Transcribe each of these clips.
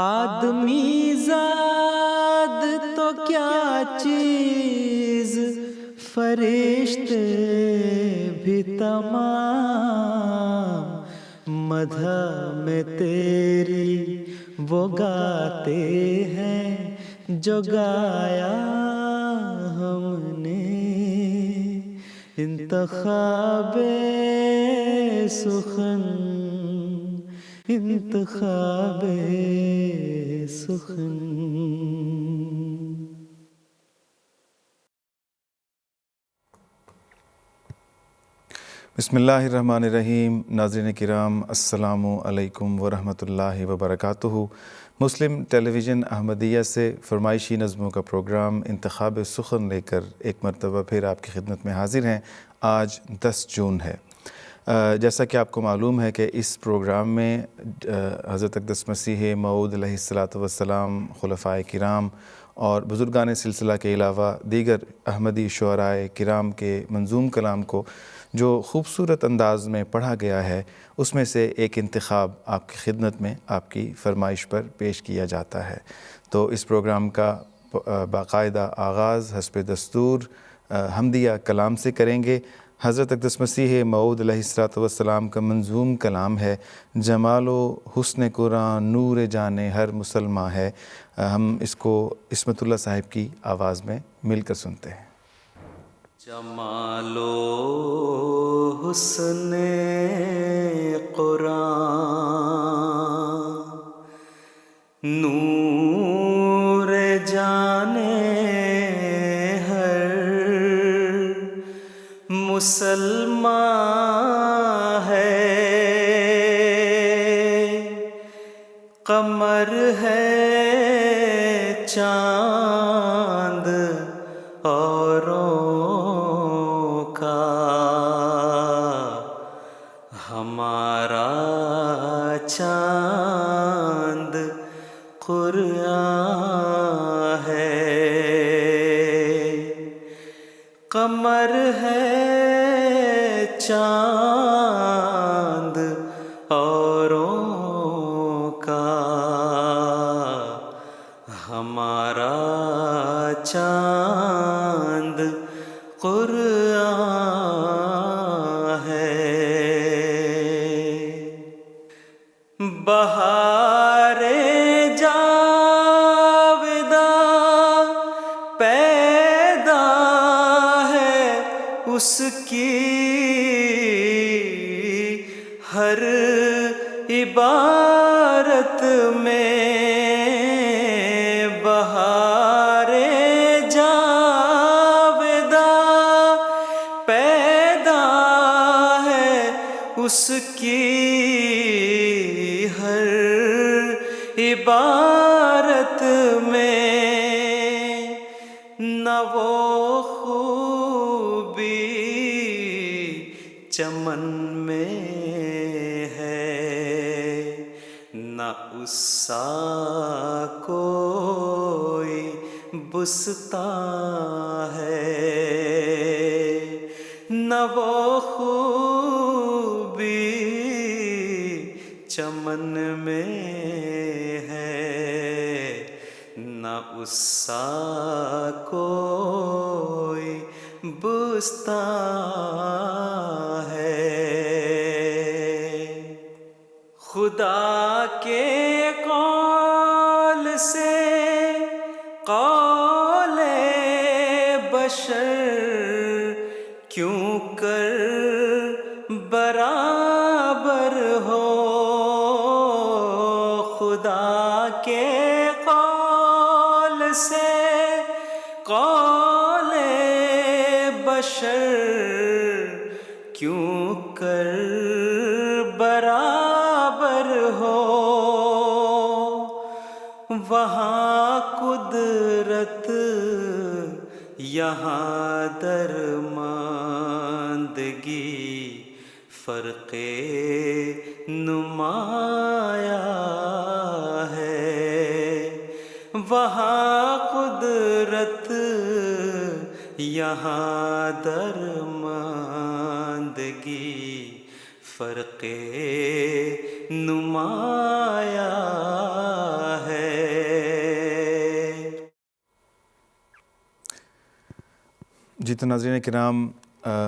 آدمی زاد تو کیا چیز، فرشتے بھی تمام مدح میں تیری وہ گاتے ہیں جو گایا ہم نے۔ انتخاب سخن، انتخاب سخن۔ بسم اللہ الرحمن الرحیم۔ ناظرین کرام، السلام علیکم ورحمۃ اللہ وبرکاتہ۔ مسلم ٹیلی ویژن احمدیہ سے فرمائشی نظموں کا پروگرام انتخاب سخن لے کر ایک مرتبہ پھر آپ کی خدمت میں حاضر ہیں۔ آج 10 جون ہے۔ جیسا کہ آپ کو معلوم ہے کہ اس پروگرام میں حضرت اقدس مسیح موعود علیہ الصلاۃ والسلام، خلفائے کرام اور بزرگان سلسلہ کے علاوہ دیگر احمدی شعرائے کرام کے منظوم کلام کو جو خوبصورت انداز میں پڑھا گیا ہے، اس میں سے ایک انتخاب آپ کی خدمت میں آپ کی فرمائش پر پیش کیا جاتا ہے۔ تو اس پروگرام کا باقاعدہ آغاز حسب دستور حمدیہ کلام سے کریں گے۔ حضرت اقدس مسیح موعود علیہ الصلاۃ والسلام کا منظوم کلام ہے، جمال و حسن قرآن نور جان ہر مسلمہ ہے۔ ہم اس کو عصمت اللہ صاحب کی آواز میں مل کر سنتے ہیں۔ جمال و حسن قرآن نور جانے ہر مسلمان ہے، قمر ہے چاند اوروں کا، ہمارا چاند قرآن ہے۔ قمر ہے چاند اوروں کا، ہمارا چاند قرآن ہے۔ بہار جاوداں پیدا ہے اس کی ہر عبارت میں، بہار جاوداں پیدا ہے اس کی ہر عبارت میں، نہ وہ خوبی چمن میں ہے، نہ اس سا کوئی بستاں ہے، نہ وہ خوبی چمن میں ہے، نہ اس سا کوئی بستاں ہے۔ خدا کے قول سے قول بشر کیوں کر برابر ہو، خدا کے قول سے قول بشر کیوں کر برابر ہو، وہاں قدرت یہاں درماندگی، فرق نمایاں ہے، وہاں قدرت یہاں درماندگی، فرق نمایاں ہے۔ جی تو ناظرین کرام،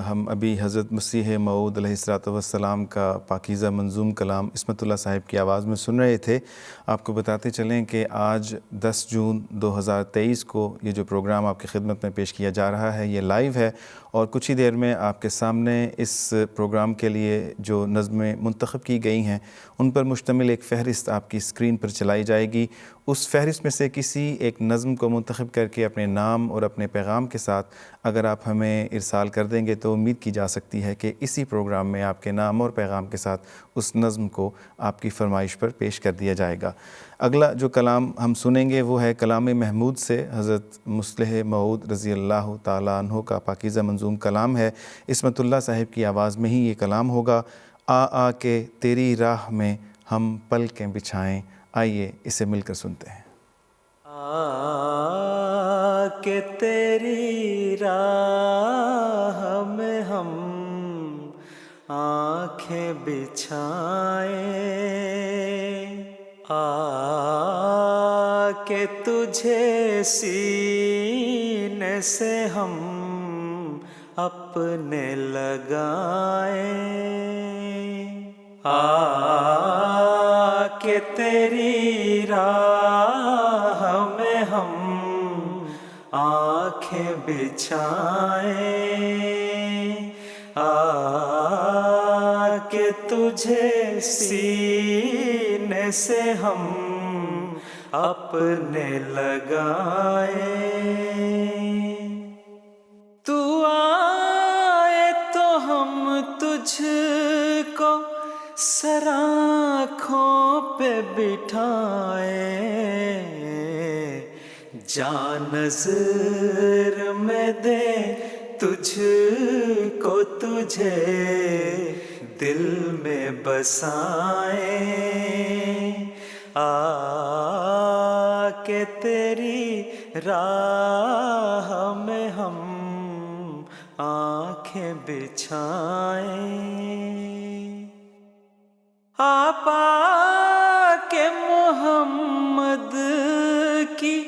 ہم ابھی حضرت مسیح موعود علیہ الصلوۃ والسلام کا پاکیزہ منظوم کلام عصمت اللہ صاحب کی آواز میں سن رہے تھے۔ آپ کو بتاتے چلیں کہ آج 10 جون 2023 کو یہ جو پروگرام آپ کی خدمت میں پیش کیا جا رہا ہے یہ لائیو ہے، اور کچھ ہی دیر میں آپ کے سامنے اس پروگرام کے لیے جو نظمیں منتخب کی گئی ہیں ان پر مشتمل ایک فہرست آپ کی اسکرین پر چلائی جائے گی۔ اس فہرست میں سے کسی ایک نظم کو منتخب کر کے اپنے نام اور اپنے پیغام کے ساتھ اگر آپ ہمیں ارسال کر دیں گے تو امید کی جا سکتی ہے کہ اسی پروگرام میں آپ کے نام اور پیغام کے ساتھ اس نظم کو آپ کی فرمائش پر پیش کر دیا جائے گا۔ اگلا جو کلام ہم سنیں گے وہ ہے کلام محمود سے، حضرت مصلح موعود رضی اللہ تعالیٰ عنہ کا پاکیزہ منظوم کلام ہے۔ عصمت اللہ صاحب کی آواز میں ہی یہ کلام ہوگا۔ آ کے تیری راہ میں ہم پلکیں بچھائیں، آئیے اسے مل کر سنتے ہیں۔ کہ تیری راہ میں ہم آنکھیں بچھائیں، کہ تجھے سینے سے ہم اپنے لگائیں، کہ تیری راہ میں ہم آنکھیں بچھائیں، کہ تجھے سینے سے ہم اپنے لگائیں۔ تو آئے تو ہم تجھ کو سر آنکھوں پہ بٹھائیں، جان نظر میں دے تجھ کو، تجھے دل میں بسائیں، کہ تیری راہ میں ہم آنکھیں بچھائیں۔ آپ کے محمد کی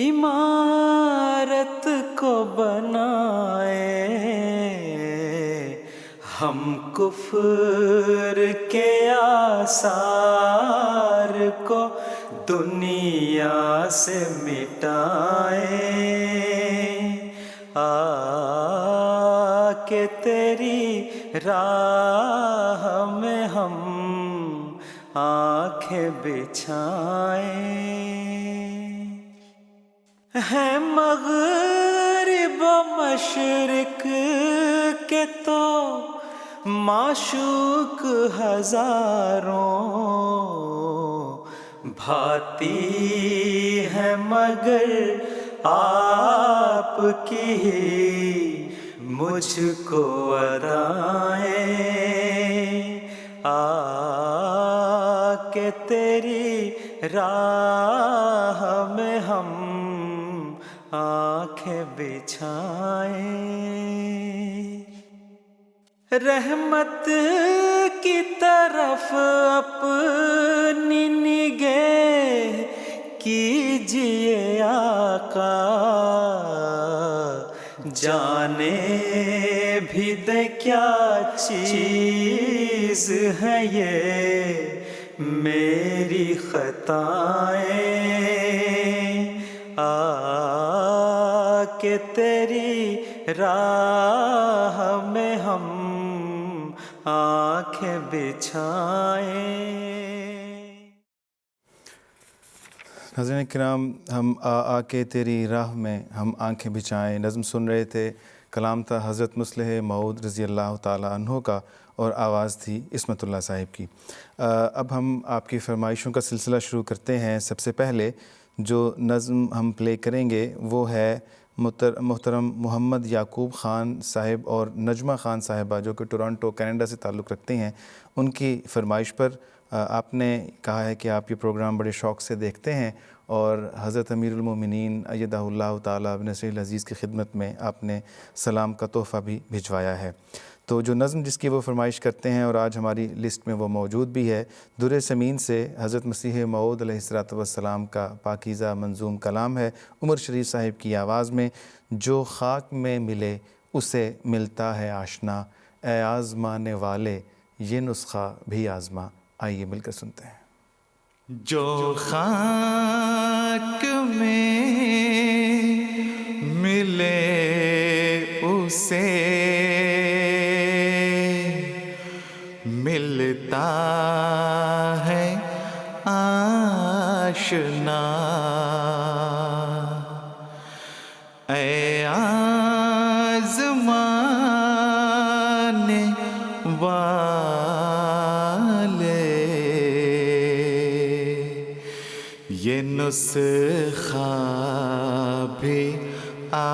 عمارت کو بنائیں، ہم کفر کے آثار کو دنیا سے مٹائیں، کہ تیری راہ میں ہم آنکھیں بچھائیں۔ ہے مغرب و مشرق کے تو معشوق ہزاروں، بھاتی ہے مگر آپ کی مجھ کو ادائیں، کہ تیری راہ میں ہم آنکھیں بچھائیں۔ رحمت کی طرف اپنی نگاہ کیجئے آقا، جانے بھی دے کیا چیز ہے یہ میری خطائیں، کہ تیری راہ میں ہم آنکھیں بچھائیں۔ ناظرین کرام، ہم آ کے تیری راہ میں ہم آنکھیں بچھائیں نظم سن رہے تھے۔ کلام تھا حضرت مصلح موعود رضی اللہ تعالیٰ عنہ کا، اور آواز تھی عصمت اللہ صاحب کی۔ اب ہم آپ کی فرمائشوں کا سلسلہ شروع کرتے ہیں۔ سب سے پہلے جو نظم ہم پلے کریں گے وہ ہے محترم محمد یعقوب خان صاحب اور نجمہ خان صاحبہ، جو کہ ٹورانٹو کینیڈا سے تعلق رکھتے ہیں، ان کی فرمائش پر۔ آپ نے کہا ہے کہ آپ یہ پروگرام بڑے شوق سے دیکھتے ہیں، اور حضرت امیر المومنین ایدہ اللہ تعالیٰ بنصرہ العزیز کی خدمت میں آپ نے سلام کا تحفہ بھی بھجوایا ہے۔ تو جو نظم جس کی وہ فرمائش کرتے ہیں اور آج ہماری لسٹ میں وہ موجود بھی ہے، در سمین سے حضرت مسیح موعود علیہ الصلوۃ والسلام کا پاکیزہ منظوم کلام ہے عمر شریف صاحب کی آواز میں۔ جو خاک میں ملے اسے ملتا ہے آشنا، اے آزمانے والے یہ نسخہ بھی آزما۔ آئیے مل کر سنتے ہیں۔ جو خاک میں ملے اسے ملتا ہے آشنا، اے آزمانے والے یہ نسخہ بھی آزما۔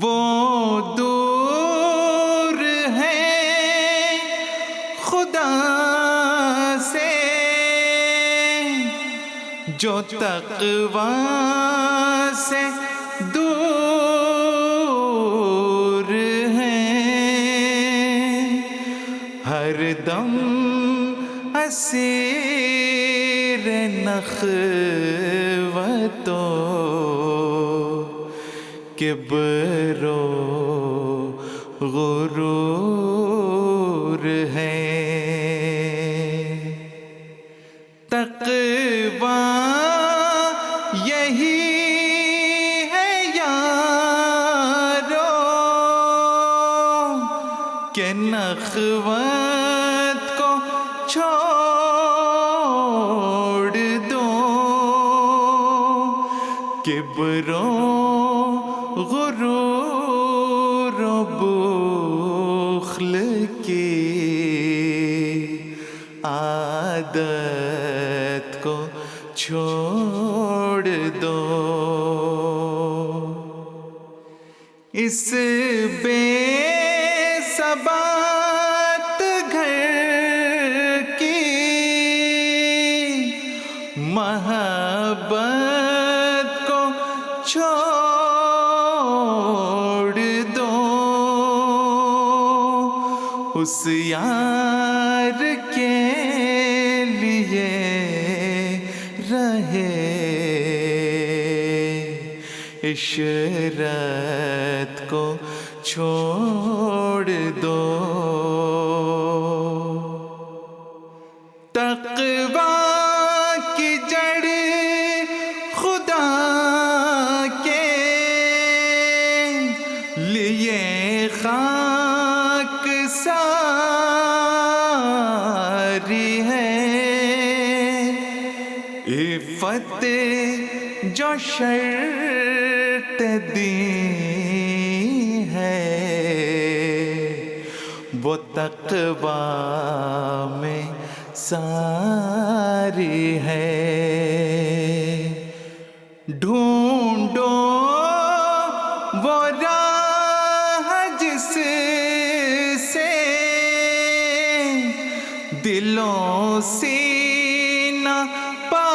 وہ دور ہیں خدا سے جو تقویٰ سے دور ہیں، ہر دم اسیر نخوت و کبر و غرور ہیں۔ تقویٰ یہی ہے یارو کہ نخوت کو چھوڑ دو، کبر و غرور و بخل کی عادت کو چھوڑ دو۔ اس بے ثبات گھر کی محبت کو چھوڑ دو، اس یار کے لیے رہے عشرت کو چھوڑ دو۔ تقویٰ کی جڑ خدا کے لیے خاک ساری ہے، عفت جو شرط دین ہے وہ تقویٰ میں ساری ہے۔ ڈھونڈو وہ راہ جس سے دلوں سینہ پاک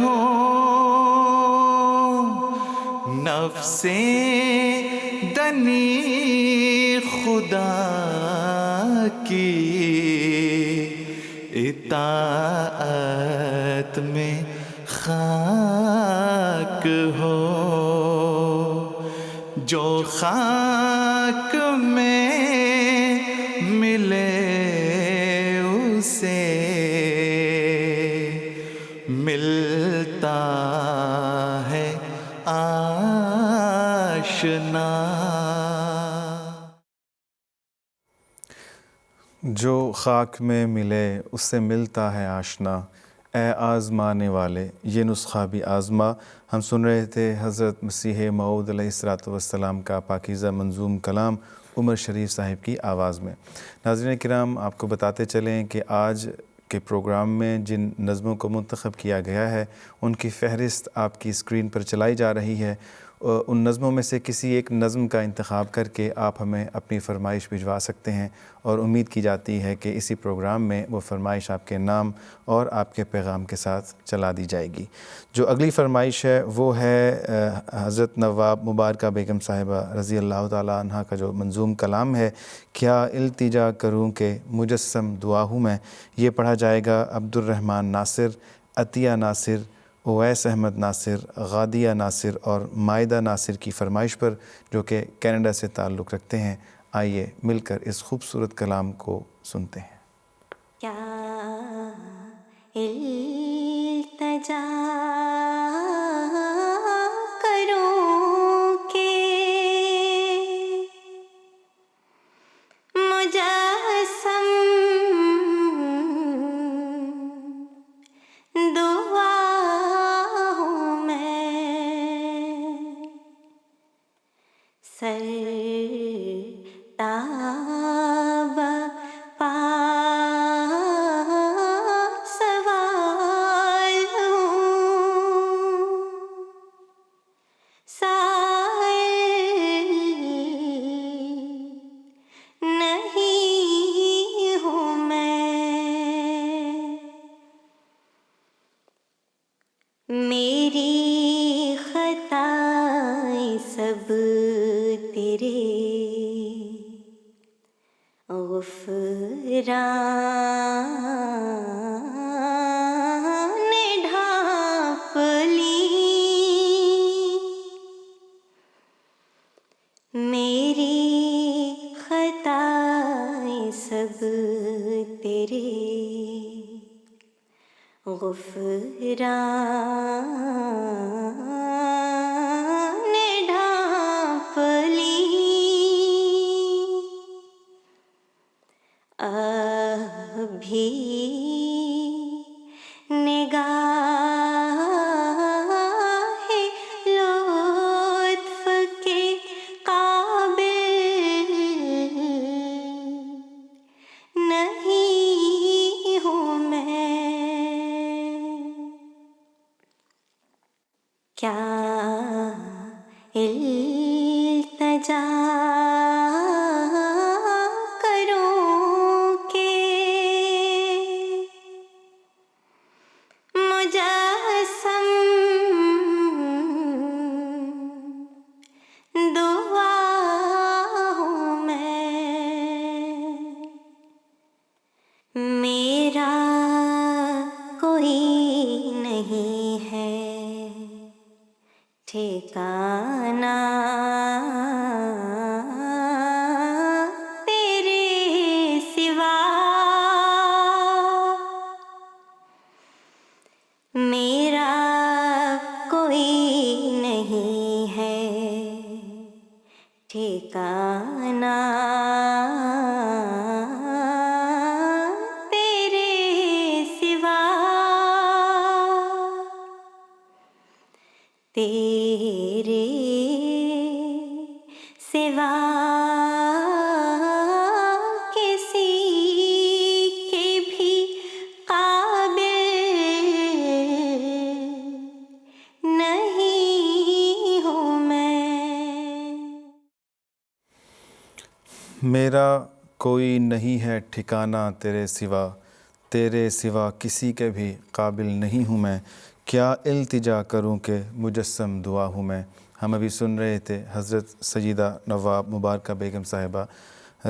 ہو، نفس دنی خدا کی اطاعت میں خاک ہو۔ جو خاک میں ملے اسے ملتا ہے آشنا۔ جو خاک میں ملے اس سے ملتا ہے آشنا، اے آزمانے والے یہ نسخہ بھی آزما۔ ہم سن رہے تھے حضرت مسیح موعود علیہ الصلوۃ والسلام کا پاکیزہ منظوم کلام عمر شریف صاحب کی آواز میں۔ ناظرین کرام، آپ کو بتاتے چلیں کہ آج کے پروگرام میں جن نظموں کو منتخب کیا گیا ہے ان کی فہرست آپ کی اسکرین پر چلائی جا رہی ہے۔ ان نظموں میں سے کسی ایک نظم کا انتخاب کر کے آپ ہمیں اپنی فرمائش بھجوا سکتے ہیں، اور امید کی جاتی ہے کہ اسی پروگرام میں وہ فرمائش آپ کے نام اور آپ کے پیغام کے ساتھ چلا دی جائے گی۔ جو اگلی فرمائش ہے وہ ہے حضرت نواب مبارکہ بیگم صاحبہ رضی اللہ تعالیٰ عنہ کا جو منظوم کلام ہے، کیا التجا کروں کہ مجسم دعا ہوں میں۔ یہ پڑھا جائے گا عبد الرحمن ناصر، عطیہ ناصر، اویس احمد ناصر، غادیہ ناصر اور مائدہ ناصر کی فرمائش پر، جو کہ کینیڈا سے تعلق رکھتے ہیں۔ آئیے مل کر اس خوبصورت کلام کو سنتے ہیں۔ کیا التجا کروں کہ مجسم دعا ہوں میں، سر تاب پا سوال ہوں، سائل نہیں ہوں میں، میری خطائیں سب تیرے غفران نے ڈھانپ لی، میری خطائیں سب تیرے غفران نے ڈھانپ لی، ابھی نگاہ لطف کے قابل نہیں ہوں میں، کیا التجا کروں کہ مجسم دعا ہوں میں، میرا کوئی نہیں ہے ٹھکانہ تیرے سوا، میرا کوئی نہیں ہے ٹھکانہ تیرے سوا، تیرے سوا کسی کے بھی قابل نہیں ہوں میں، میرا کوئی نہیں ہے ٹھکانہ تیرے سوا کسی کے بھی قابل نہیں ہوں میں، کیا التجا کروں کہ مجسم دعا ہوں میں۔ ہم ابھی سن رہے تھے حضرت سیدہ نواب مبارکہ بیگم صاحبہ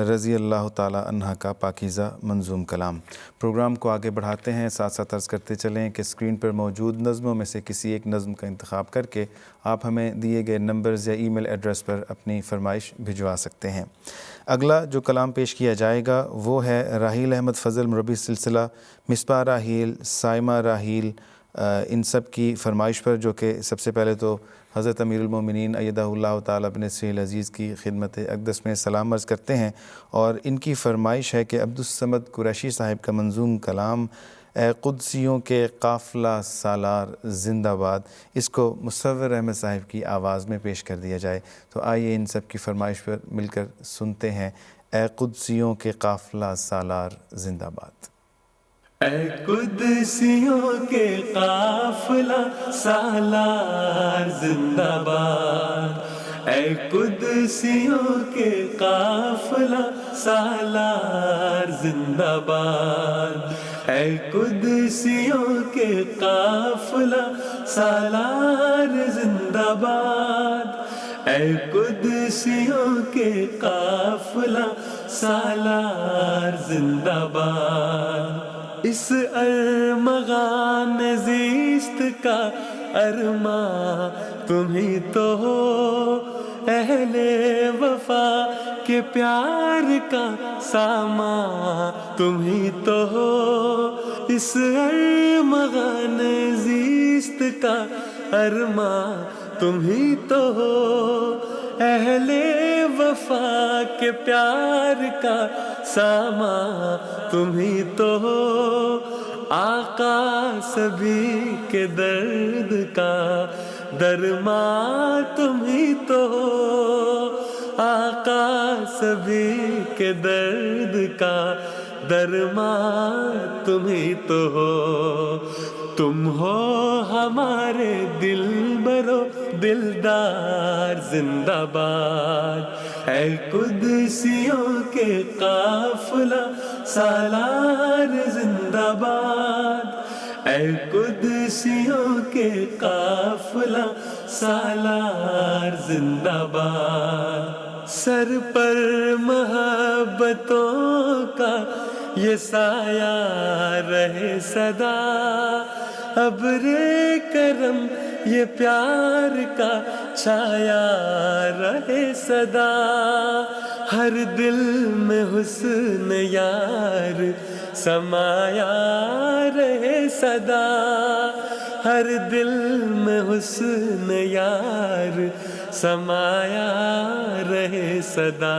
رضی اللہ تعالیٰ عنہ کا پاکیزہ منظوم کلام۔ پروگرام کو آگے بڑھاتے ہیں، ساتھ ساتھ عرض کرتے چلیں کہ اسکرین پر موجود نظموں میں سے کسی ایک نظم کا انتخاب کر کے آپ ہمیں دیے گئے نمبرز یا ای میل ایڈریس پر اپنی فرمائش بھجوا سکتے ہیں۔ اگلا جو کلام پیش کیا جائے گا وہ ہے راحیل احمد فضل مربی سلسلہ، مصباح راحیل، سائمہ راحیل، ان سب کی فرمائش پر، جو کہ سب سے پہلے تو حضرت امیر المومنین ایدہ اللہ تعالیٰ بنصرہ العزیز کی خدمت اقدس میں سلام عرض کرتے ہیں، اور ان کی فرمائش ہے کہ عبدالصمد قریشی صاحب کا منظوم کلام اے قدسیوں کے قافلہ سالار زندہ باد، اس کو مصور احمد صاحب کی آواز میں پیش کر دیا جائے۔ تو آئیے ان سب کی فرمائش پر مل کر سنتے ہیں اے قدسیوں کے قافلہ سالار زندہ باد۔ اے قدسیوں کے قافلہ سالار زندہ باد، اے قدسیوں کے قافلہ سالار زندہ باد، اے قدسیوں کے قافلہ سالار زندہ باد، اے قدسیوں کے قافلہ سالار زندہ باد۔ اس ارمغان زیست کا ارماں تم ہی تو ہو، اہل وفا کے پیار کا سامان تم ہی تو ہو، اس ارمغان زیست کا ارماں تم ہی تو ہو، اہل وفا کے پیار کا سامان تم ہی تو ہو، آقا سبھی کے درد کا درمان تم ہی تو ہو، آقا سبھی کے درد کا درمان تم ہی تو ہو، تم ہو ہمارے دلبرو دلدار زندہ باد، اے قدسیوں کے قافلہ سالار زندہ باد، اے قدسیوں کے قافلہ سالار زندہ باد۔ سر پر محبتوں کا یہ سایہ رہے صدا، ابر کرم یہ پیار کا چھایا رہے صدا، ہر دل میں حسن یار سمایا رہے صدا، ہر دل میں حسن یار سمایا رہے صدا،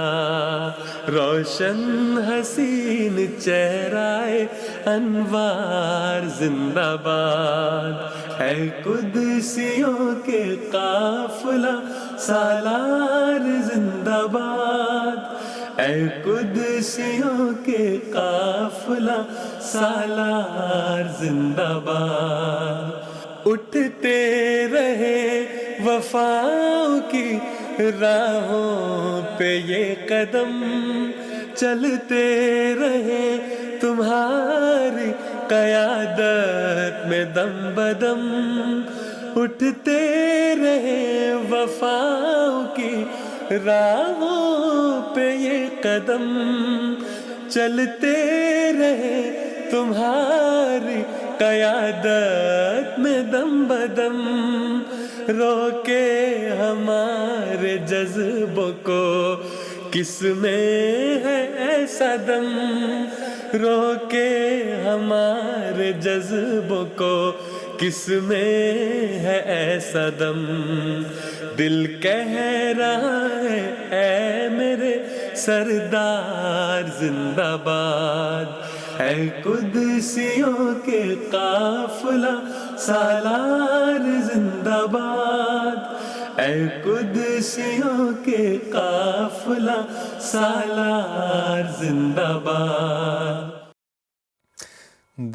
روشن حسین چہرہ انوار زندہ باد، اے قدسیوں کے قافلہ سالار زندہ باد، اے قدسیوں کے قافلہ سالار زندہ باد۔ اٹھتے رہے وفاؤں کی راہوں پہ یہ قدم، چلتے رہے تمہاری قیادت میں دم بدم، اٹھتے رہے وفاؤں کی راہوں پہ یہ قدم، چلتے رہے تمہاری قیادت میں دم بدم، روکے ہمارے جذبوں کو کس میں ہے ایسا دم، روکے ہمارے جذبوں کو کس میں ہے ایسا دم، دل کہہ رہا ہے اے میرے سردار زندہ باد، اے قدسیوں کے قافلہ سالار زندہ باد، اے قدسیوں کے قافلہ سالار زندہ باد۔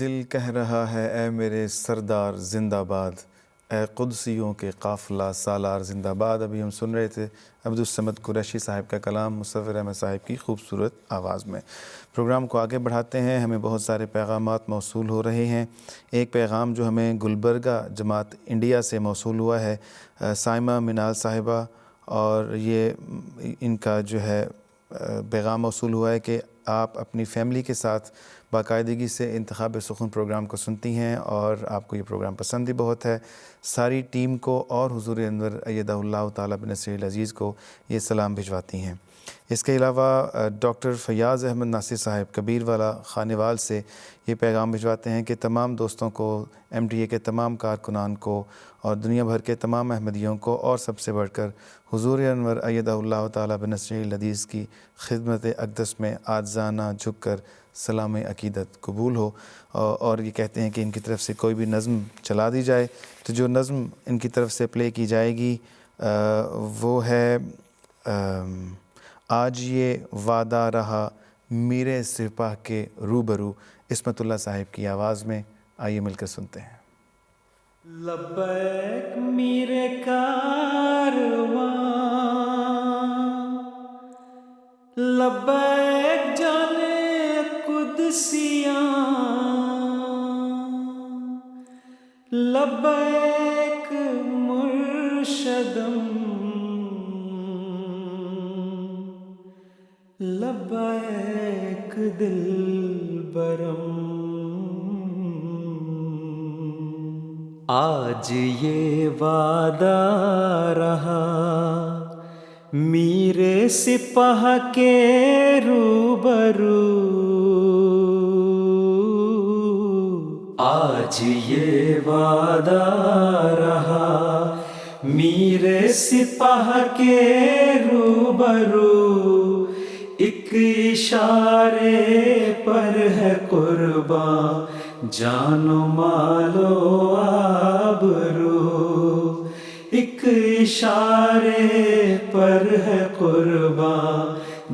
دل کہہ رہا ہے اے میرے سردار زندہ باد، اے قدسیوں کے قافلہ سالار زندہ باد۔ ابھی ہم سن رہے تھے عبدالصمد قریشی صاحب کا کلام مصور احمد صاحب کی خوبصورت آواز میں۔ پروگرام کو آگے بڑھاتے ہیں، ہمیں بہت سارے پیغامات موصول ہو رہے ہیں۔ ایک پیغام جو ہمیں گلبرگہ جماعت انڈیا سے موصول ہوا ہے، سائمہ منال صاحبہ، اور یہ ان کا جو ہے پیغام موصول ہوا ہے کہ آپ اپنی فیملی کے ساتھ باقاعدگی سے انتخاب سخن پروگرام کو سنتی ہیں اور آپ کو یہ پروگرام پسند بھی بہت ہے۔ ساری ٹیم کو اور حضور انور ایدہ اللہ تعالیٰ بنصرہ العزیز کو یہ سلام بھجواتی ہیں۔ اس کے علاوہ ڈاکٹر فیاض احمد ناصر صاحب کبیر والا خانیوال سے یہ پیغام بھجواتے ہیں کہ تمام دوستوں کو، MTA کے تمام کارکنان کو اور دنیا بھر کے تمام احمدیوں کو، اور سب سے بڑھ کر حضور انور ایدہ اللہ تعالیٰ بنصرہ العزیز کی خدمت اقدس میں عاجزانہ جھک کر سلام عقیدت قبول ہو، اور یہ کہتے ہیں کہ ان کی طرف سے کوئی بھی نظم چلا دی جائے تو جو نظم ان کی طرف سے پلے کی جائے گی وہ ہے آج یہ وعدہ رہا میرے سپاہ کے روبرو عصمت اللہ صاحب کی آواز میں. آئیے مل کر سنتے ہیں. لبیک میرے کارواں، لبیک جانے قدسیاں، لبیک مرشدم، لبیک دلبرم. آج یہ وعدہ رہا میرے سپاہ کے روبرو، آج یہ وعدہ رہا میرے سپاہ کے روبرو، ایک اشارے پر ہے قرباں جان و مال و آبرو، ایک اشارے پر ہے قرباں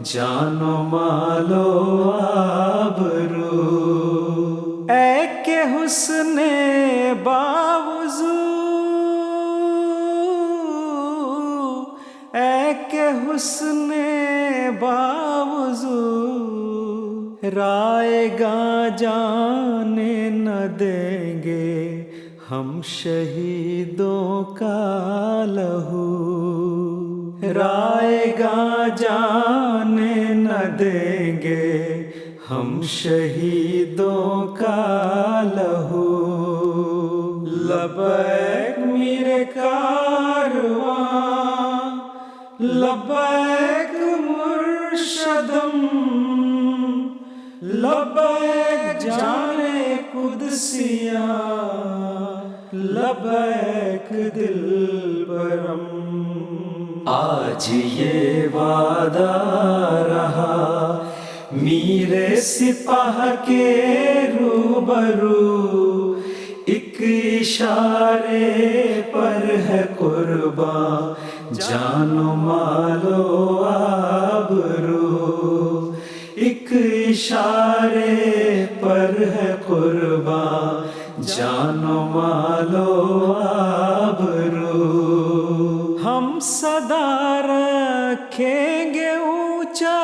جان و مال و آبرو. اے کہ حسن باوضو، اے کہ حسن باوضو، رائے گاہ جانے نہ دیں گے ہم شہیدوں کا لہو، رائے گاہ جانے نہ دیں گے ہم شہیدوں کا لہو. لبیک میرے کارواں، لبیک مرشدم، لبیک جانے قدسیاں، لبیک دلبرم. آج یہ وعدہ رہا میرے سپاہ کے روبرو، ایک اشارے پر ہے قرباں جان و مال و آبرو، ایک اشارے پر ہے قرباں جان و مال و آبرو. ہم صدا رکھیں گے اونچا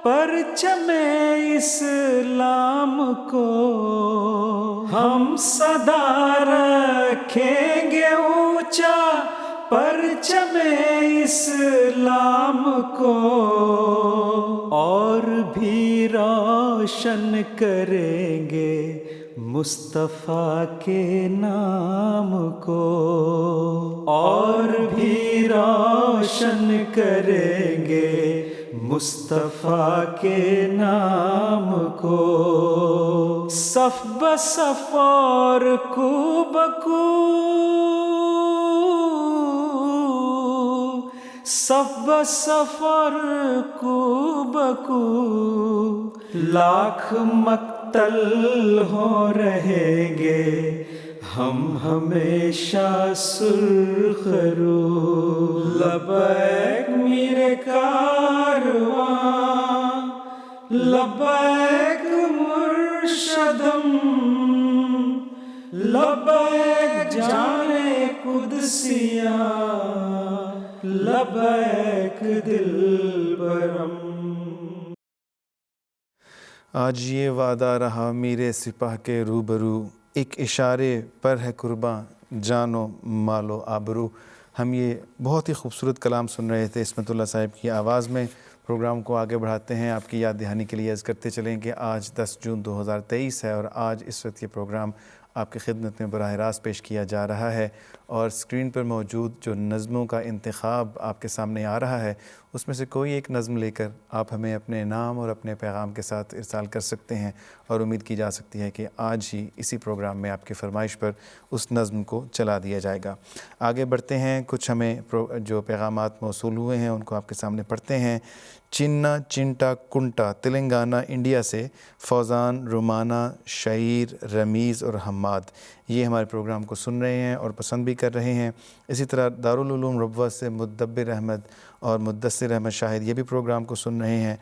پرچم اسلام کو، ہم صدا رکھیں گے اونچا پرچم اسلام کو، اور بھی روشن کریں گے مصطفیٰ کے نام کو، اور بھی روشن کریں گے مصطفیٰ کے نام کو. صف بصف اور کو بکو، صف بصف اور کو بکو، لاکھ مقتل ہو رہیں گے ہم ہمیشہ سرخ رو. لبیک میرے کارواں، لبیک مرشدم، لبیک جانے قدسیاں، لبیک دلبرم. آج یہ وعدہ رہا میرے سپاہ کے روبرو، ایک اشارے پر ہے قرباں جان و مال و آبرو. ہم یہ بہت ہی خوبصورت کلام سن رہے تھے عصمت اللہ صاحب کی آواز میں. پروگرام کو آگے بڑھاتے ہیں. آپ کی یاد دہانی کے لیے عرض کرتے چلیں کہ آج 10 جون 2023 ہے، اور آج اس وقت یہ پروگرام آپ کی خدمت میں براہ راست پیش کیا جا رہا ہے، اور اسکرین پر موجود جو نظموں کا انتخاب آپ کے سامنے آ رہا ہے، اس میں سے کوئی ایک نظم لے کر آپ ہمیں اپنے نام اور اپنے پیغام کے ساتھ ارسال کر سکتے ہیں، اور امید کی جا سکتی ہے کہ آج ہی اسی پروگرام میں آپ کی فرمائش پر اس نظم کو چلا دیا جائے گا. آگے بڑھتے ہیں. کچھ ہمیں جو پیغامات موصول ہوئے ہیں ان کو آپ کے سامنے پڑھتے ہیں. چنا چنٹا کنٹا تلنگانہ انڈیا سے فوزان، رومانہ، شعیر، رمیز اور حماد یہ ہمارے پروگرام کو سن رہے ہیں اور پسند بھی کر رہے ہیں۔ اسی طرح دارالعلوم ربوہ سے مدبر احمد اور مدثر احمد شاہد یہ بھی پروگرام کو سن رہے ہیں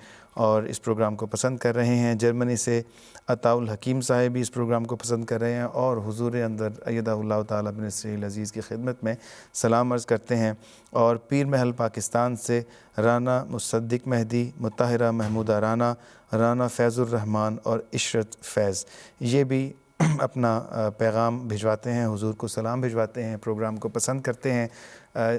اور اس پروگرام کو پسند کر رہے ہیں۔ جرمنی سے عطاء الحکیم صاحب بھی اس پروگرام کو پسند کر رہے ہیں اور حضور اندر ایدہ اللہ تعالیٰ بنصرہ العزیز کی خدمت میں سلام عرض کرتے ہیں۔ اور پیر محل پاکستان سے رانا مصدق مہدی، مطہرہ محمودہ رانا فیض الرحمان اور عشرت فیض یہ بھی اپنا پیغام بھجواتے ہیں، حضور کو سلام بھجواتے ہیں، پروگرام کو پسند کرتے ہیں۔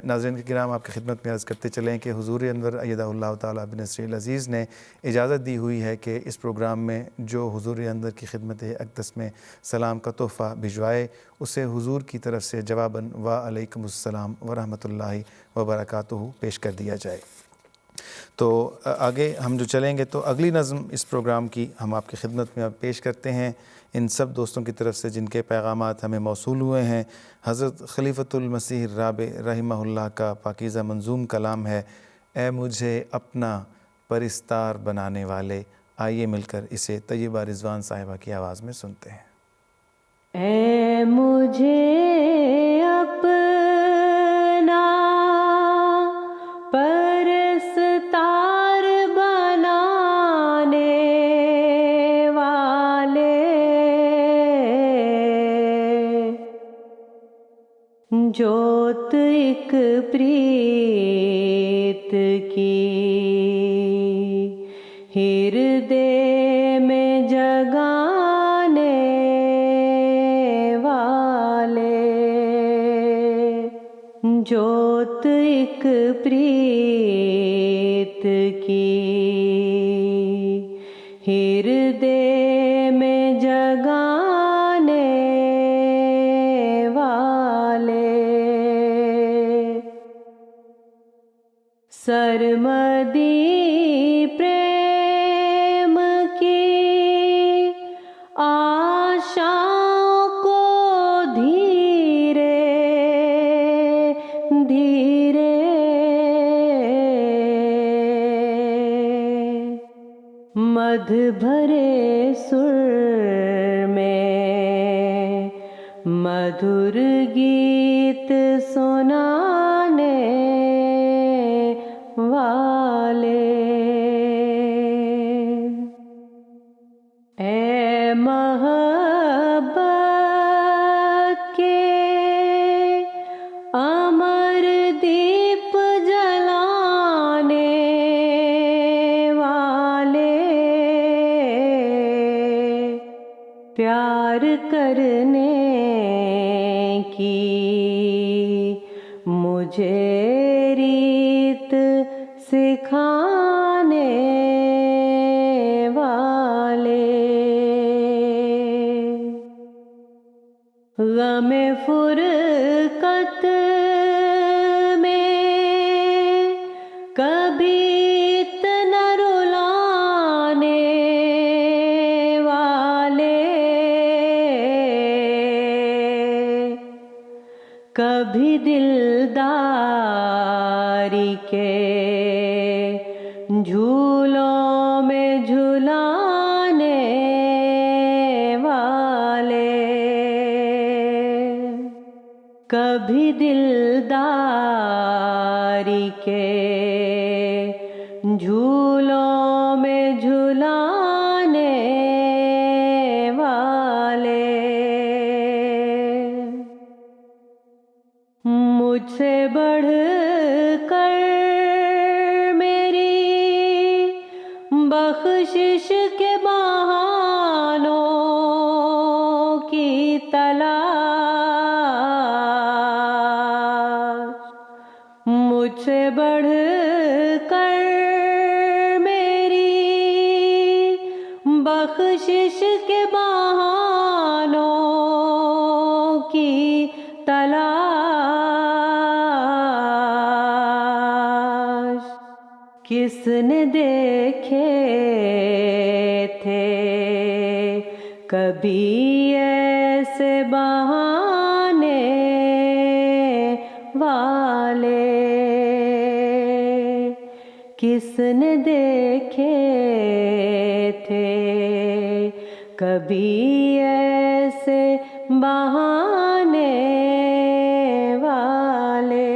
ناظرین کرام، آپ کی خدمت میں عرض کرتے چلیں کہ حضور انور ایدہ اللہ تعالیٰ بنصرہ العزیز نے اجازت دی ہوئی ہے کہ اس پروگرام میں جو حضور اندر کی خدمت اقدس میں سلام کا تحفہ بھجوائے اسے حضور کی طرف سے جواباً وعلیکم السلام ورحمۃ اللہ وبرکاتہ پیش کر دیا جائے۔ تو آگے ہم جو چلیں گے تو اگلی نظم اس پروگرام کی ہم آپ کی خدمت میں اب پیش کرتے ہیں ان سب دوستوں کی طرف سے جن کے پیغامات ہمیں موصول ہوئے ہیں۔ حضرت خلیفۃ المسیح الرابع رحمہ اللہ کا پاکیزہ منظوم کلام ہے، اے مجھے اپنا پرستار بنانے والے۔ آئیے مل کر اسے طیبہ رضوان صاحبہ کی آواز میں سنتے ہیں۔ اے مجھے اپنا پرستار بنانے والے، جوت ایک پریت کی ہردے میں جگانے والے، جوت ایک پریت کی ہردے میں جگانے والے، سرمدی پریم کی آشاؤں کو دھیرے دھیرے مدھ بھرے سر میں مدھر گیت سنانے والے، اے محبت کے امر دیپ جلانے والے، پیار کرنے کی مجھے ریت سکھانے والے، غم فرقت میں کبھی نہ رلانے والے، کبھی دلداری کے جھولوں میں جھلانے والے، کبھی دلداری کے جھولوں میں جھلانے والے، مجھ سے بڑھ کر میری بخشش کے بہانوں کی تلاش، مجھ سے بڑھ کر میری بخشش کے بہانوں کی تلاش، کس نے دیکھے تھے کبھی ایسے بہانے والے، کس نے دیکھے تھے کبھی ایسے بہانے والے.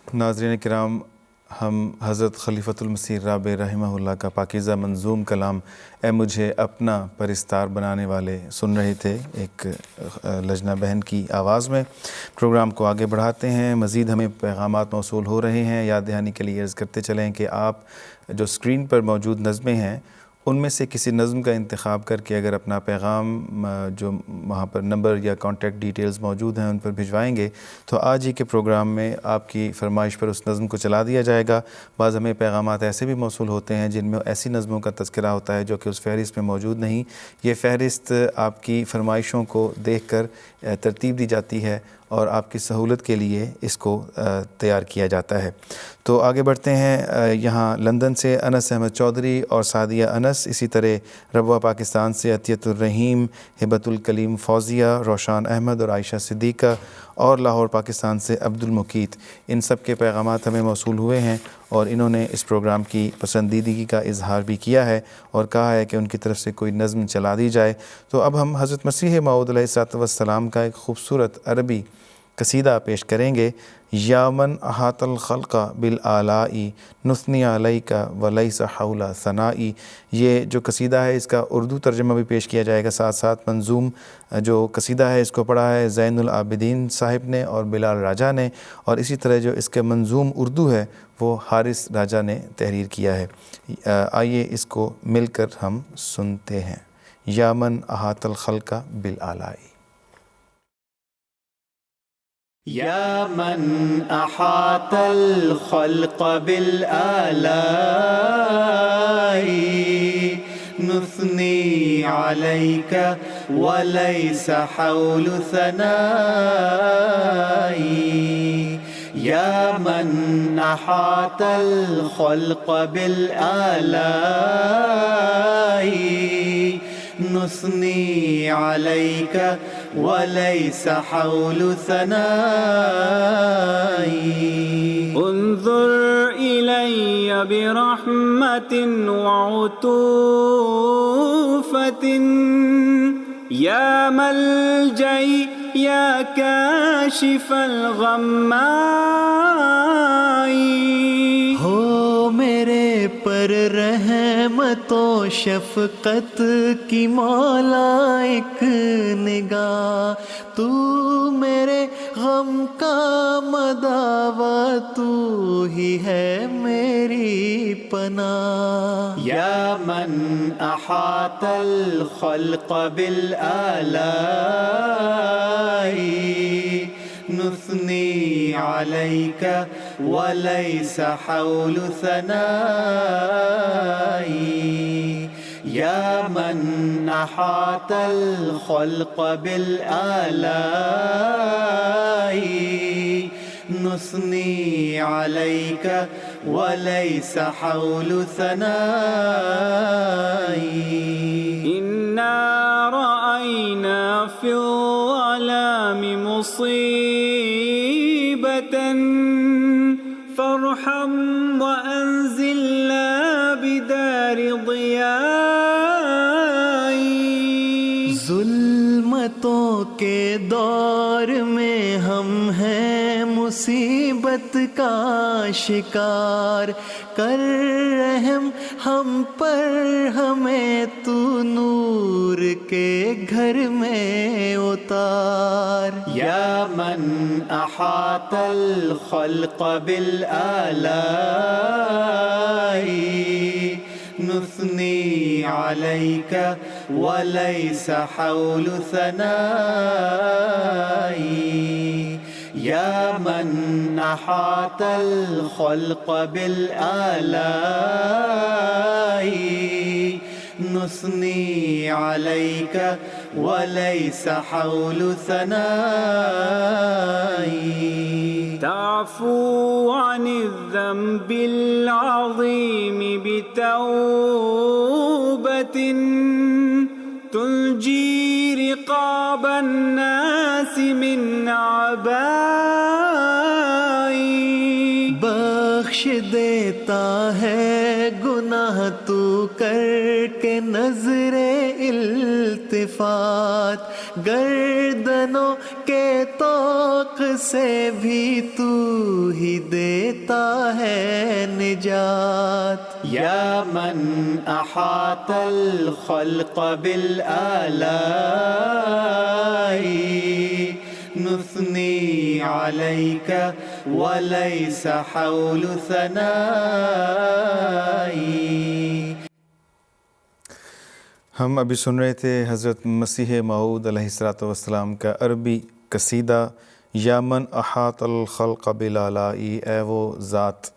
ناظرین کرام، ہم حضرت خلیفۃ المسیح رابع رحمہ اللہ کا پاکیزہ منظوم کلام اے مجھے اپنا پرستار بنانے والے سن رہے تھے ایک لجنہ بہن کی آواز میں. پروگرام کو آگے بڑھاتے ہیں، مزید ہمیں پیغامات موصول ہو رہے ہیں. یاد دہانی کے لیے عرض کرتے چلیں کہ آپ جو اسکرین پر موجود نظمیں ہیں ان میں سے کسی نظم کا انتخاب کر کے اگر اپنا پیغام جو وہاں پر نمبر یا کانٹیکٹ ڈیٹیلز موجود ہیں ان پر بھجوائیں گے تو آج ہی کے پروگرام میں آپ کی فرمائش پر اس نظم کو چلا دیا جائے گا. بعض ہمیں پیغامات ایسے بھی موصول ہوتے ہیں جن میں ایسی نظموں کا تذکرہ ہوتا ہے جو کہ اس فہرست میں موجود نہیں. یہ فہرست آپ کی فرمائشوں کو دیکھ کر ترتیب دی جاتی ہے اور آپ کی سہولت کے لیے اس کو تیار کیا جاتا ہے. تو آگے بڑھتے ہیں. یہاں لندن سے انس احمد چودھری اور سعدیہ انس، اسی طرح ربوہ پاکستان سے عطیت الرحیم، ہبت الکلیم فوزیہ، روشان احمد اور عائشہ صدیقہ، اور لاہور پاکستان سے عبد المقیت. ان سب کے پیغامات ہمیں موصول ہوئے ہیں اور انہوں نے اس پروگرام کی پسندیدگی کا اظہار بھی کیا ہے اور کہا ہے کہ ان کی طرف سے کوئی نظم چلا دی جائے. تو اب ہم حضرت مسیح موعود علیہ الصلوۃ والسلام کا ایک خوبصورت عربی قصیدہ پیش کریں گے. یا من احاط الخلق بالآلائی نثنی علیک ولیس حول ثنائی. یہ جو قصیدہ ہے اس کا اردو ترجمہ بھی پیش کیا جائے گا. ساتھ ساتھ منظوم جو قصیدہ ہے اس کو پڑھا ہے زین العابدین صاحب نے اور بلال راجہ نے، اور اسی طرح جو اس کے منظوم اردو ہے وہ حارث راجہ نے تحریر کیا ہے. آئیے اس کو مل کر ہم سنتے ہیں. یا من احاط الخلق بالآلائی. یا من احاط الخلق بالآلائی نثنی علیک ولیس حول ثنائی. یا من احاط الخلق بالآلائی نثنی علیک ولیس حول ثنائی. انظر الی برحمت وعطوفت یا ملجئی یا کاشف الغمائی. ہو میرے پر رحمت و شفقت کی مولا ایک نگاہ، تو میرے غم کا مداوا، تو ہی ہے میری پناہ. یا من احاط الخلق بالآلائی نثنی علیک ولیس حول ثنائی. یا من احاط الخلق بالآلائی نثنی علیک ولیس حول ثنائی. انا رأینا فی الظلام مصیبة فارحم وانزلنا بدار ضیائی. ظلمتوں کے دور میں ہم ہیں مصیبت کا شکار، کر رحم ہم پر ہمیں تو نور کے گھر میں اتار. یا من احاط الخلق بالآلائی نثنی علیک ولیس حول ثنائی. یا من احاط الخلق بالآلائی نثنی علیک ولیس حول ثنائی. تعفو عن الذنب العظیم بتوبة تنجی رقاب الناس من عبائی. بخش دیتا ہے گناہ تو کر کے نظر گردنوں کے طوق سے بھی تو ہی دیتا ہے نجات یا من احاط الخلق بالآلاء نثنی علیک ولیس حول ثنائی۔ ہم ابھی سن رہے تھے حضرت مسیح موعود علیہ الصلوۃ والسلام کا عربی قصیدہ یا من احاط الخلق بالآلاء، اے وہ ذات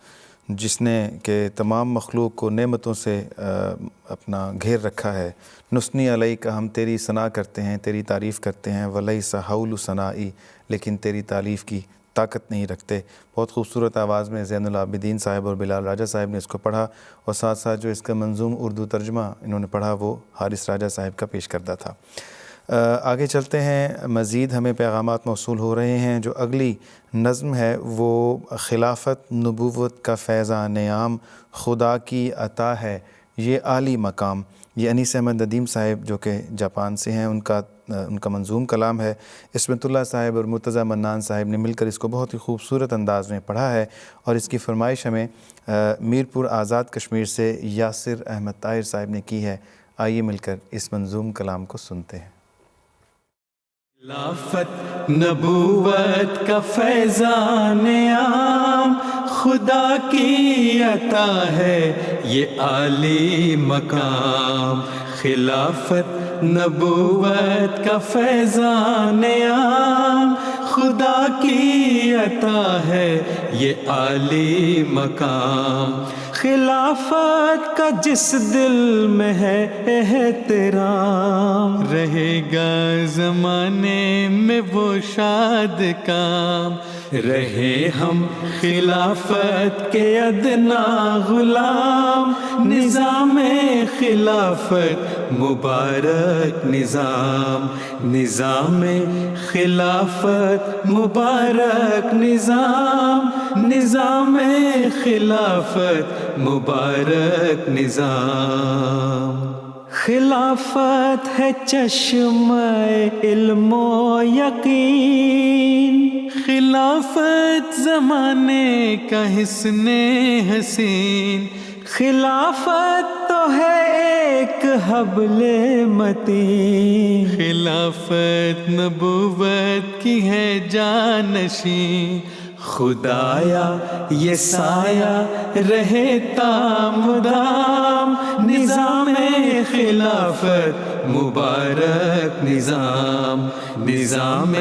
جس نے کہ تمام مخلوق کو نعمتوں سے اپنا گھیر رکھا ہے، نثنی علیک، ہم تیری ثنا کرتے ہیں، تیری تعریف کرتے ہیں، ولیس حول ثنائی، لیکن تیری تعریف کی طاقت نہیں رکھتے۔ بہت خوبصورت آواز میں زین العابدین صاحب اور بلال راجہ صاحب نے اس کو پڑھا، اور ساتھ ساتھ جو اس کا منظوم اردو ترجمہ انہوں نے پڑھا وہ حارث راجہ صاحب کا پیش کردہ تھا۔ آگے چلتے ہیں، مزید ہمیں پیغامات موصول ہو رہے ہیں۔ جو اگلی نظم ہے وہ خلافت نبوت کا فیضان عام خدا کی عطا ہے یہ عالی مقام، یہ انیس احمد ندیم صاحب جو کہ جاپان سے ہیں، ان کا منظوم کلام ہے۔ عصمت اللہ صاحب اور مرتضیٰ منان صاحب نے مل کر اس کو بہت ہی خوبصورت انداز میں پڑھا ہے، اور اس کی فرمائش ہمیں میرپور آزاد کشمیر سے یاسر احمد طاہر صاحب نے کی ہے۔ آئیے مل کر اس منظوم کلام کو سنتے ہیں۔ خلافت نبوت کا فیضان عام خدا کی عطا ہے یہ عالی مقام، خلافت نبوت کا فیضان عام خدا کی عطا ہے یہ عالی مقام، خلافت کا جس دل میں ہے احترام رہے گا زمانے میں وہ شاد کام، رہے ہم خلافت کے ادنا غلام، نظام خلافت مبارک نظام، نظام خلافت مبارک نظام، نظام خلافت مبارک نظام، خلافت ہے چشمہ علم و یقین، خلافت زمانے کا حسن حسین، خلافت تو ہے ایک حبل متین، خلافت نبوت کی ہے جانشین، خدایا یہ سایہ رہے تامدام، نظام خلافت مبارک نظام، نظام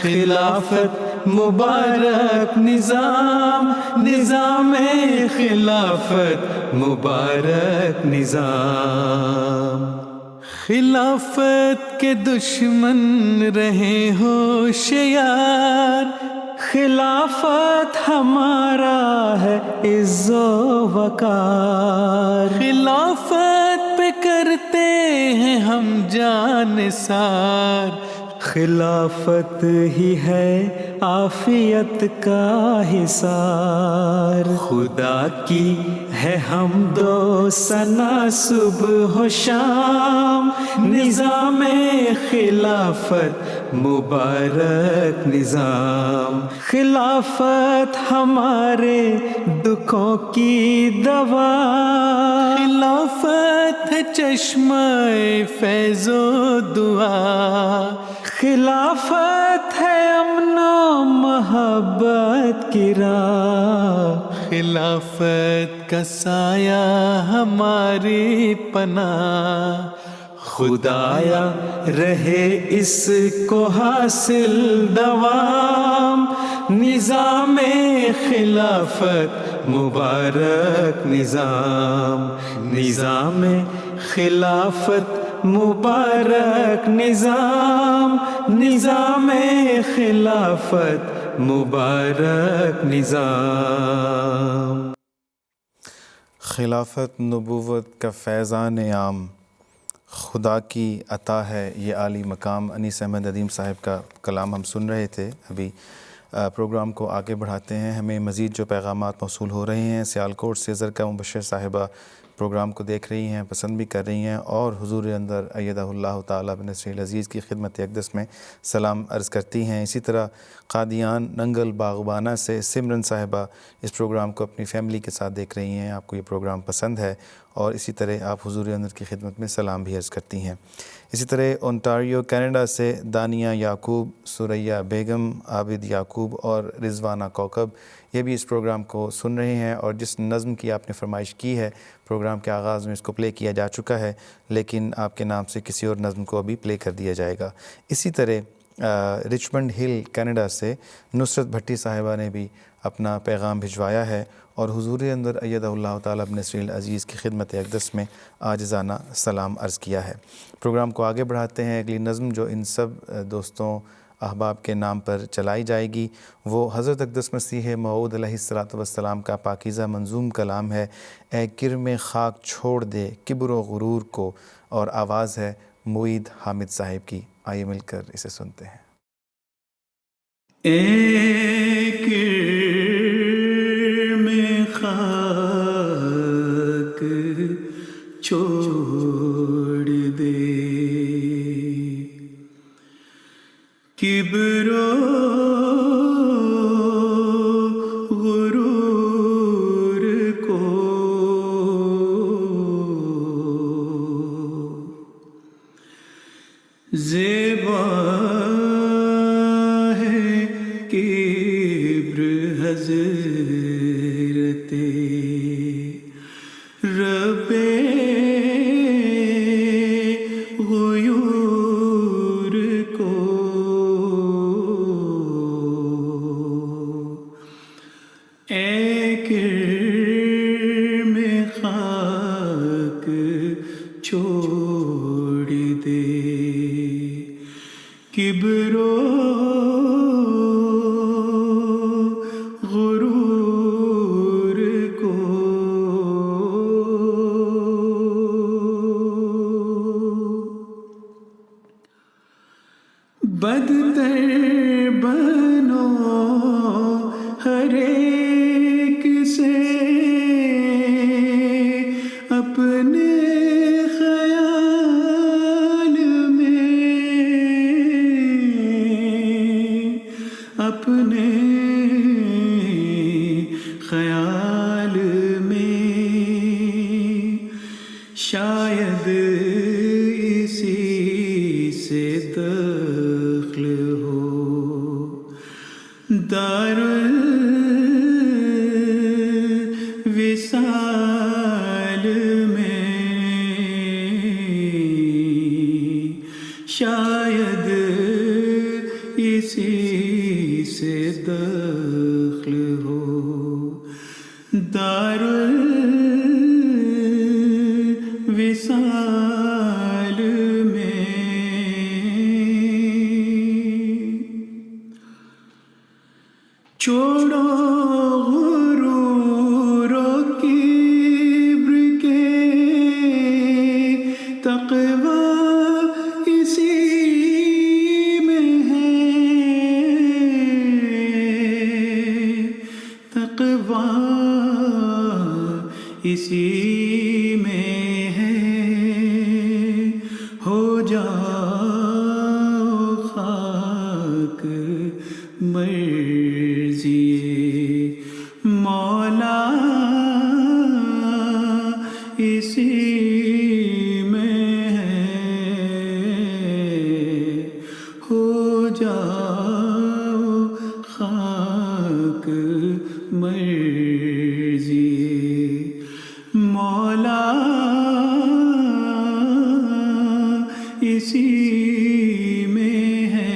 خلافت مبارک نظام، نظام خلافت مبارک نظام، خلافت کے دشمن رہے ہوشیار، خلافت ہمارا ہے عز و وقار، خلافت پہ کرتے ہیں ہم جان نثار، خلافت ہی ہے عافیت کا حصار، خدا کی ہے حمد و ثنا صبح و شام، نظام خلافت مبارک نظام، خلافت ہمارے دکھوں کی دوا، خلافت ہے چشمہ فیض و دعا، خلافت ہے امن و محبت کی راہ، خلافت کا سایہ ہماری پناہ، خدایا رہے اس کو حاصل دوام، نظام خلافت مبارک نظام، نظام خلافت مبارک نظام، نظام خلافت مبارک نظام، خلافت نبوت کا فیضان عام خدا کی عطا ہے یہ عالی مقام، انیس احمد ندیم صاحب کا کلام ہم سن رہے تھے۔ ابھی پروگرام کو آگے بڑھاتے ہیں، ہمیں مزید جو پیغامات موصول ہو رہے ہیں۔ سیالکوٹ سے زرکا مبشر صاحبہ پروگرام کو دیکھ رہی ہیں، پسند بھی کر رہی ہیں، اور حضور اندر ایدہ اللہ تعالیٰ بنصرہ العزیز کی خدمت اقدس میں سلام عرض کرتی ہیں۔ اسی طرح قادیان ننگل باغبانہ سے سمرن صاحبہ اس پروگرام کو اپنی فیملی کے ساتھ دیکھ رہی ہیں، آپ کو یہ پروگرام پسند ہے، اور اسی طرح آپ حضور اندر کی خدمت میں سلام بھی عرض کرتی ہیں۔ اسی طرح اونٹاریو کینیڈا سے دانیہ یعقوب، سریہ بیگم، عابد یعقوب اور رضوانہ کوکب یہ بھی اس پروگرام کو سن رہے ہیں، اور جس نظم کی آپ نے فرمائش کی ہے پروگرام کے آغاز میں اس کو پلے کیا جا چکا ہے، لیکن آپ کے نام سے کسی اور نظم کو ابھی پلے کر دیا جائے گا۔ اسی طرح رچمنڈ ہل کینیڈا سے نصرت بھٹی صاحبہ نے بھی اپنا پیغام بھجوایا ہے، اور حضور اندر ایدہ اللہ تعالیٰ بنصرہ العزیز کی خدمت اقدس میں عاجزانہ سلام عرض کیا ہے۔ پروگرام کو آگے بڑھاتے ہیں۔ اگلی نظم جو ان سب دوستوں احباب کے نام پر چلائی جائے گی وہ حضرت اقدس مسیح موعود علیہ الصلاۃ والسلام کا پاکیزہ منظوم کلام ہے، اے کرم خاک چھوڑ دے کبر و غرور کو، اور آواز ہے معید حامد صاحب کی۔ آئیے مل کر اسے سنتے ہیں۔ اے کرم خاک چھوڑ دے کبر و غرور کو، زیبا ہے کبر حضرت رب غیور کو، اے کرم خاک چھوڑ دے کبر و غرور کو، بدتر بنو ہر ایک سے اپنے خیال میں، اپنے خیال میں، شاید اسی سے دخل ہو دار الوصال میں، شاید اسی سے دخل ہو دار الوصال میں۔ چھوڑو غرور و کبر کے، تقویٰ اسی میں ہے، تقویٰ اسی میں ہے، ہو جاؤ خاک مرضی مولا اسی میں ہے، ہو جاؤ خاک مرضی مولا اسی میں ہے۔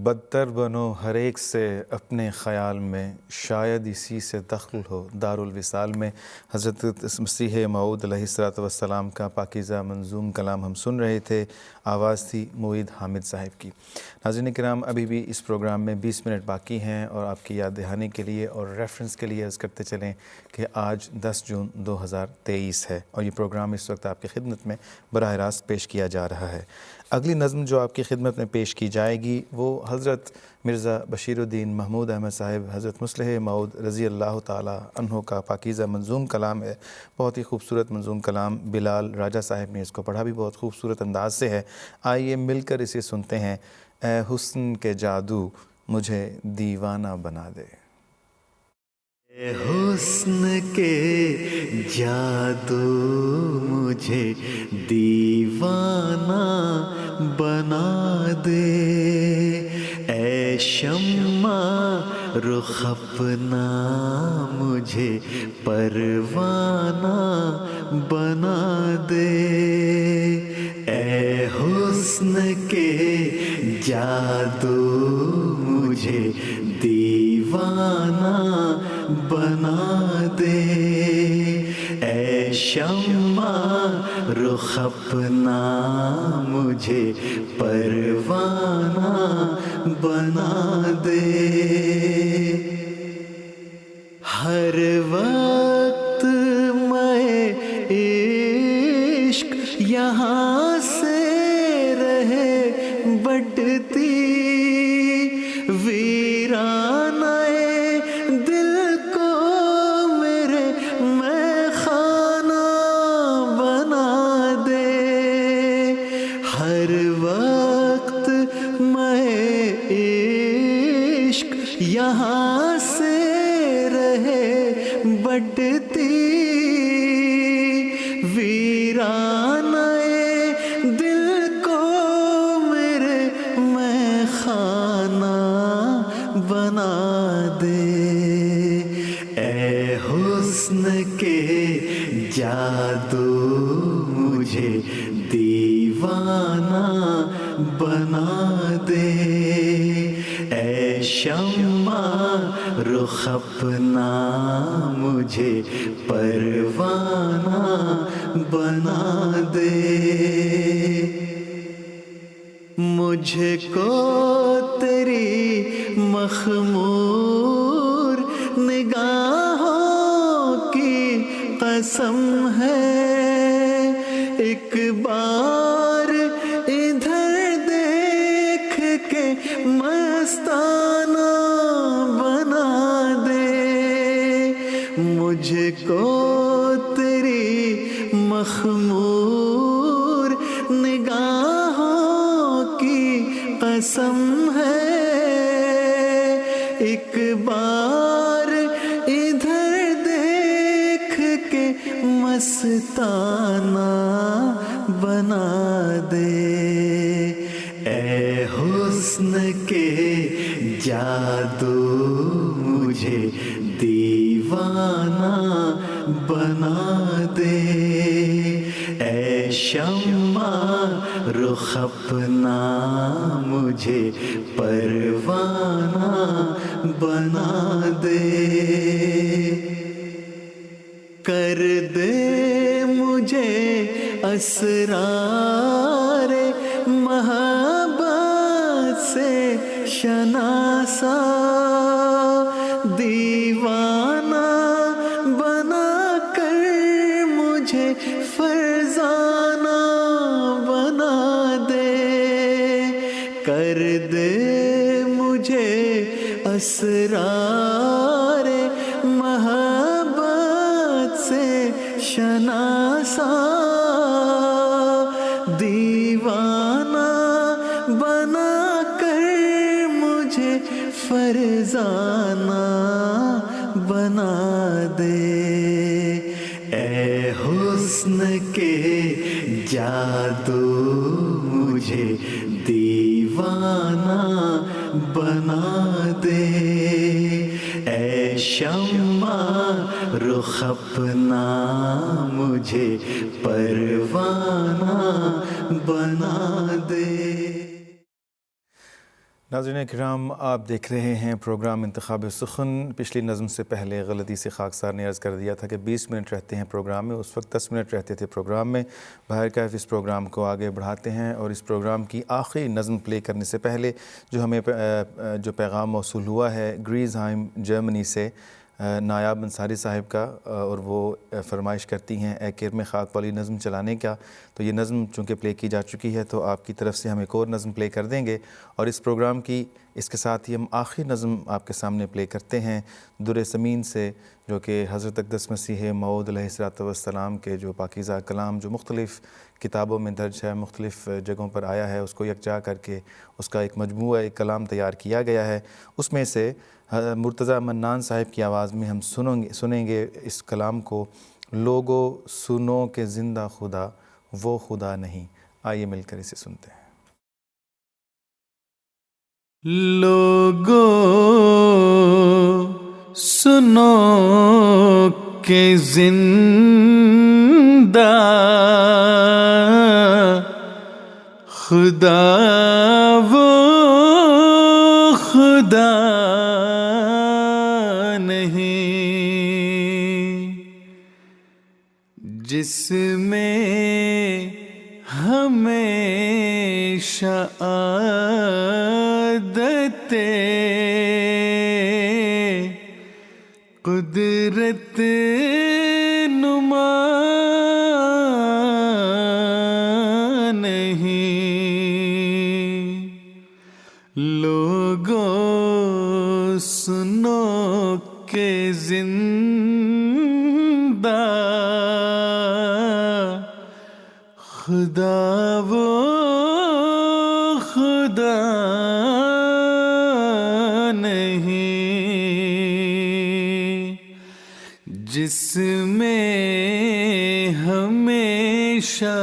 بدتر بنو ہر ایک سے اپنے خیال میں، شاید اسی سے دخل ہو دار الوصال میں۔ حضرت مسیح موعود علیہ الصلاۃ والسلام کا پاکیزہ منظوم کلام ہم سن رہے تھے، آواز تھی معید حامد صاحب کی۔ ناظرین کرام، ابھی بھی اس پروگرام میں 20 منٹ باقی ہیں، اور آپ کی یاد دہانی کے لیے اور ریفرنس کے لیے عرض کرتے چلیں کہ آج 10 جون 2023 ہے، اور یہ پروگرام اس وقت آپ کی خدمت میں براہ راست پیش کیا جا رہا ہے۔ اگلی نظم جو آپ کی خدمت میں پیش کی جائے گی وہ حضرت مرزا بشیر الدین محمود احمد صاحب حضرت مصلح موعود رضی اللہ تعالی عنہ کا پاکیزہ منظوم کلام ہے. بہت ہی خوبصورت منظوم کلام. بلال راجہ صاحب نے اس کو پڑھا بھی بہت خوبصورت انداز سے ہے. آئیے مل کر اسے سنتے ہیں. اے حسن کے جادو مجھے دیوانہ بنا دے. اے حسن کے جادو مجھے دیوانہ بنا دے. اے شمع رخ اپنا مجھے پروانہ بنا دے. اے حسن کے جادو مجھے دیوانہ بنا دے. اے شمع رخ اپنا مجھے پروانہ بنا دے. ہر وقت میں عشق یہاں سے رہے بٹتی ویرانہ دل کو میرے میں خانہ بنا دے. ہر وقت میں عشق یہاں سے رہے بٹتی ویرانہ دل کو میرے میں خانہ بنا دے. اے حسن کے جادو مجھے دیوانہ بنا دے. اے شمع رخ اپنا مجھے پروانہ بنا دے. مجھ کو تیری مخمور نگاہوں کی قسم ہے. ایک بار ادھر دیکھ کے مستانہ بنا دے. مجھ کو تیری مخمور نگاہوں کی قسم ہے. ایک بار ادھر دیکھ کے مستانہ بنا دے. اے حسن کے جادو مجھے دیوانہ بنا دے. اے شمع رخ اپنا مجھے پروانہ بنا دے. کر دے مجھے اسرار محبت سے شناسا. دیوانہ بنا کر مجھے فرزانہ بنا دے. کر دے مجھے اسرار محبت سے شناسا. دیوانہ بنا کر مجھے فرزانہ بنا دے. اے حسن کے جادو مجھے دیوانہ بنا دے. اے شمع رخ اپنا مجھے پروانہ بنا دے. ناظرین کرام، آپ دیکھ رہے ہیں پروگرام انتخاب سخن. پچھلی نظم سے پہلے غلطی سے خاکسار نے عرض کر دیا تھا کہ 20 منٹ رہتے ہیں پروگرام میں. اس وقت 10 منٹ رہتے تھے پروگرام میں. بہرکیف اس پروگرام کو آگے بڑھاتے ہیں اور اس پروگرام کی آخری نظم پلے کرنے سے پہلے جو ہمیں جو پیغام موصول ہوا ہے گریزہائم جرمنی سے، نایاب انصاری صاحب کا، اور وہ فرمائش کرتی ہیں اے کرم خاک والی نظم چلانے کا. تو یہ نظم چونکہ پلے کی جا چکی ہے تو آپ کی طرف سے ہم ایک اور نظم پلے کر دیں گے، اور اس پروگرام کی اس کے ساتھ ہی ہم آخری نظم آپ کے سامنے پلے کرتے ہیں در ثمین سے، جو کہ حضرت اقدس مسیح موعود علیہ الصلوۃ والسلام کے جو پاکیزہ کلام جو مختلف کتابوں میں درج ہے، مختلف جگہوں پر آیا ہے، اس کو یکجا کر کے اس کا ایک مجموعہ ایک کلام تیار کیا گیا ہے. اس میں سے مرتضیٰ منان صاحب کی آواز میں ہم سنیں گے اس کلام کو، لوگو سنو کہ زندہ خدا وہ خدا نہیں. آئیے مل کر اسے سنتے ہیں. لوگو سنو کہ زندہ خدا وہ خدا نہیں، جس میں ہمیشہ عادت قدرت نما نہیں. لوگو سنو کہ زندہ خدا وہ خدا نہیں، جس میں ہمیشہ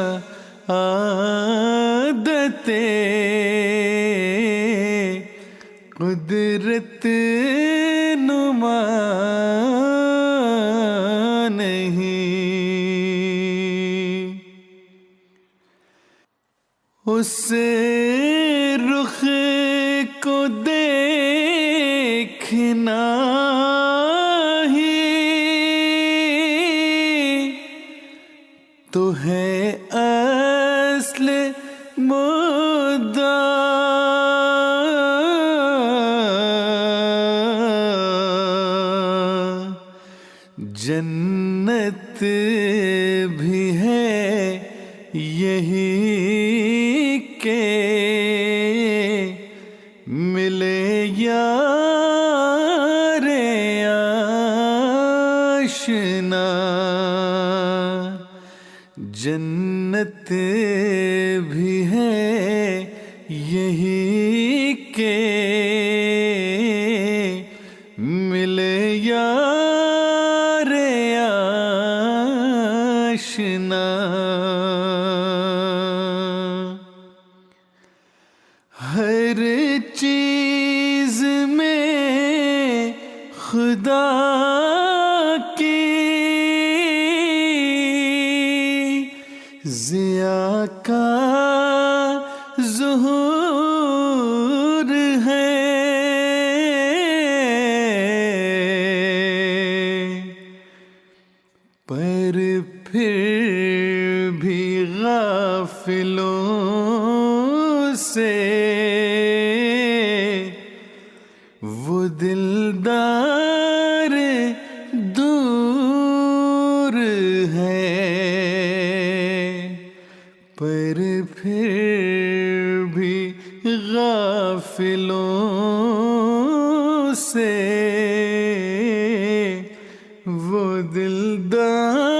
عادت قدرت نما نہیں. اس رخ کو دیکھنا ہی تو ہے اصل مدعا. جنت بھی ہے یہی کہ ملے یار آشنا. جنت بھی ہے یہی کہ ملے یار آشنا. ہر چیز میں خدا کی ضیا کا ظہور ہے. پر پھر بھی غافلوں سے وہ دلدار دور ہے. پر پھر بھی غافلوں سے وہ دلدار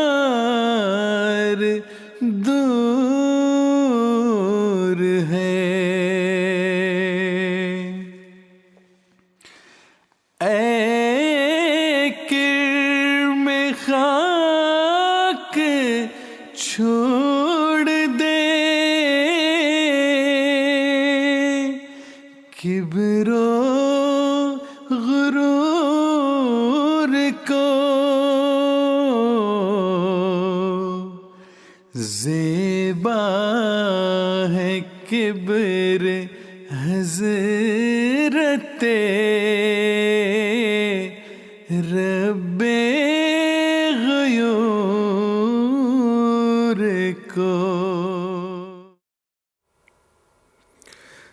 دور ہے. اے کرم خاک چھوڑ دے کبر و غرور کو، زیبا ہے کبر حضرت رب غیور کو.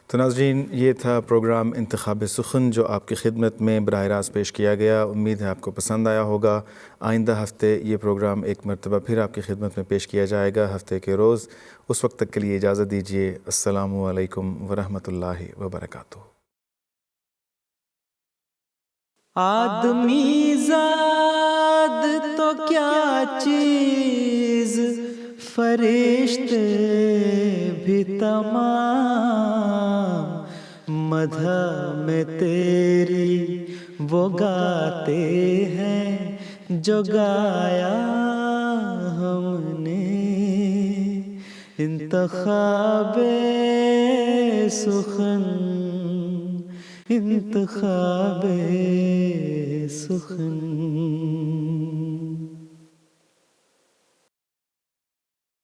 تو ناظرین، یہ تھا پروگرام انتخاب سخن جو آپ کی خدمت میں براہ راست پیش کیا گیا. امید ہے آپ کو پسند آیا ہوگا. آئندہ ہفتے یہ پروگرام ایک مرتبہ پھر آپ کی خدمت میں پیش کیا جائے گا ہفتے کے روز. اس وقت تک کے لیے اجازت دیجیے. السلام علیکم ورحمۃ اللہ وبرکاتہ. آدمی زاد تو کیا چیز، فرشتے بھی تمام، مدح میں تیری وہ گاتے ہیں جو گایا ہم نے. انتخاب سخن، انتخاب سخن.